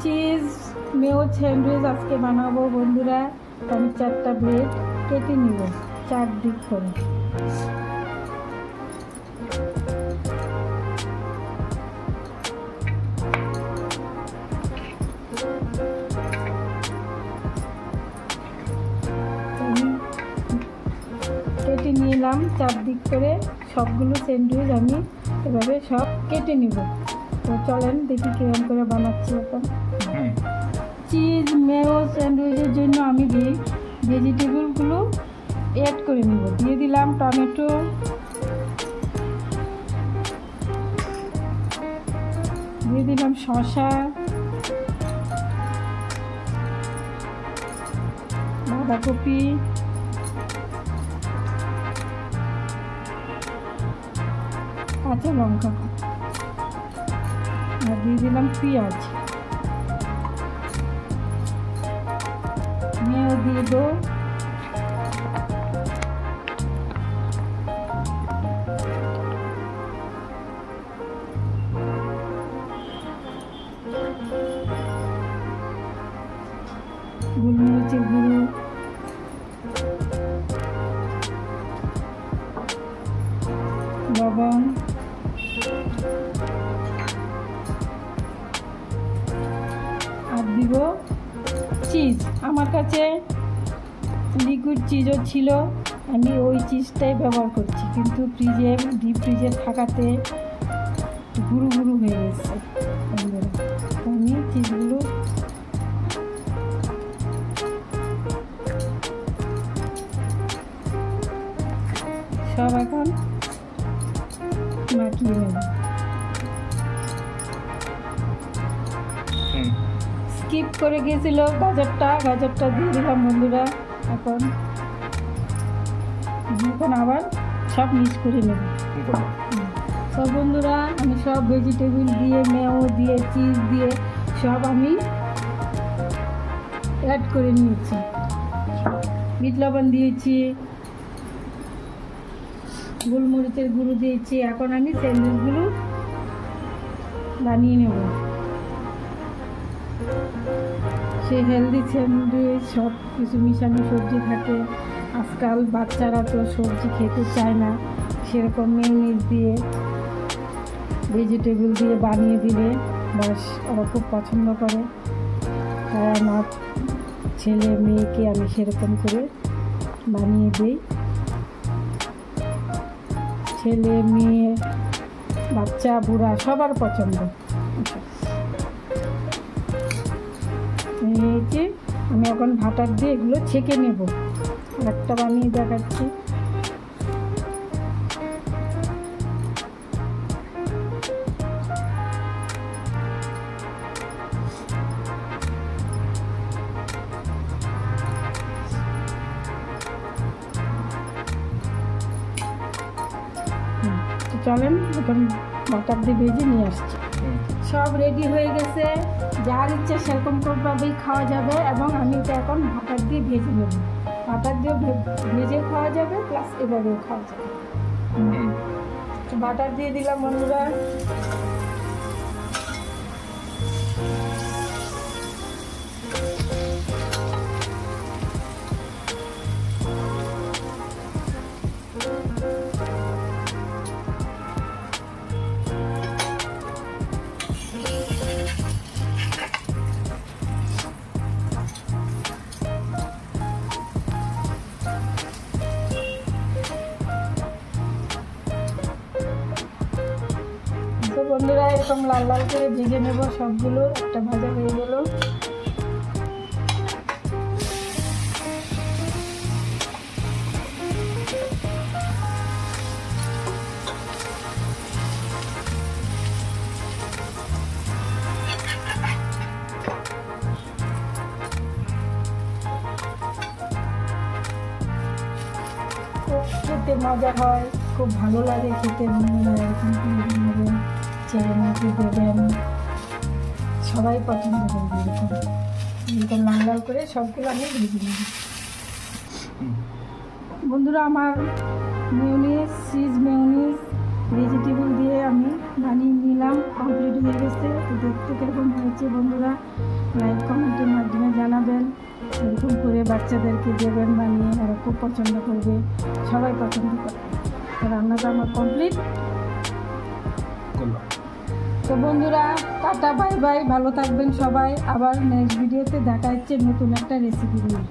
Cheese মেও sandwich আজকে বানাবো বন্ধুরা। আমি 4টা ব্রেড কেটে নিব 4 দিক করে। কেটে নিলাম 4 দিক করে সবগুলো স্যান্ডউইচ আমি এভাবে সব কেটে নিব। তো চলেন দেখি কিরকম করে বানাচ্ছি এখন। চিজ মেও স্যান্ডউইচের জন্য আমি ভেজিটেবলগুলো অ্যাড করে নিব। দিয়ে দিলাম টমেটো, দিয়ে দিলাম শসা, বাঁধাকপি, কাঁচা লঙ্কা, আর দিয়ে দিলাম পেঁয়াজ। মেও দিয়ে দেবো, গোলমরিচের গুঁড়ো, লবণ, আর দিব চিজ। আমার কাছে লিকুইড চিজও ছিল, আমি ওই চিজটাই ব্যবহার করছি, কিন্তু ডিপ ফ্রিজে থাকাতে গুঁড়ো গুঁড়ো হয়ে গেছে। আমি চিজগুলো সব এখন মাখিয়ে নেব। স্কিপ করে গিয়েছিল গাজরটা দিয়ে দিলাম বন্ধুরা। এখন আবার সব মিক্স করে নেব। সব বন্ধুরা আমি সব ভেজিটেবল দিয়ে, মেও দিয়ে, চিজ দিয়ে সব আমি অ্যাড করে নিয়েছি। বিট লবণ দিয়েছি, গোলমরিচের গুঁড়ো দিয়েছি। এখন আমি স্যান্ডউইচগুলো বানিয়ে নেব। সে হেলদি স্যান্ডউইচ, সব কিছু মিশানো সবজি থাকে। আজকাল বাচ্চারা তো সবজি খেতে চায় না, সেরকম মেয়োনিজ দিয়ে ভেজিটেবল দিয়ে বানিয়ে দিলে বাস ওরা খুব পছন্দ করে। তাই আমার ছেলে মেয়েকে আমি সেরকম করে বানিয়ে দিই। ছেলে মেয়ে বাচ্চা বুড়া সবার পছন্দ। আমি এখন ভাটার দিয়ে এগুলো ছেঁকে নেব। একটা বানিয়ে দেখাচ্ছি। চলেন এখন বাটার দিয়ে ভেজে নিয়ে আসছি। সব রেডি হয়ে গেছে, যার ইচ্ছে সেরকমভাবেই খাওয়া যাবে। এবং আমি তো এখন বাটার দিয়ে ভেজে নেব। বাটার দিয়ে ভেজে খাওয়া যাবে, প্লাস এভাবেও খাওয়া যাবে। বাটার দিয়ে দিলাম বন্ধুরা। বন্ধুরা এরকম লাল লাল করে ভেজে নেব সবগুলো। একটা ভাজা হয়ে গেল। খুব খেতে মজা হয়, খুব ভালো লাগে খেতে। ছেলে মেয়েকে দেবেন, সবাই পছন্দ করবে। এরকম লাল লাল করে সবগুলো আমি ভেজে নেব। বন্ধুরা আমার মেয়োনিজ, চিজ মেয়োনিজ ভেজিটেবল দিয়ে আমি বানিয়ে নিলাম, কমপ্লিট হয়ে গেছে। তো দেখতে কীরকম হয়েছে বন্ধুরা লাইক কমেন্টের মাধ্যমে জানাবেন। এরকম করে বাচ্চাদেরকে দেবেন বানিয়ে, ওরা খুব পছন্দ করবে, সবাই পছন্দ করবে। তো রান্নাটা আমার কমপ্লিট। তো বন্ধুরা টাটা বাই বাই, ভালো থাকবেন সবাই। আবার নেক্সট ভিডিওতে দেখা হচ্ছে নতুন একটা রেসিপি নিয়ে।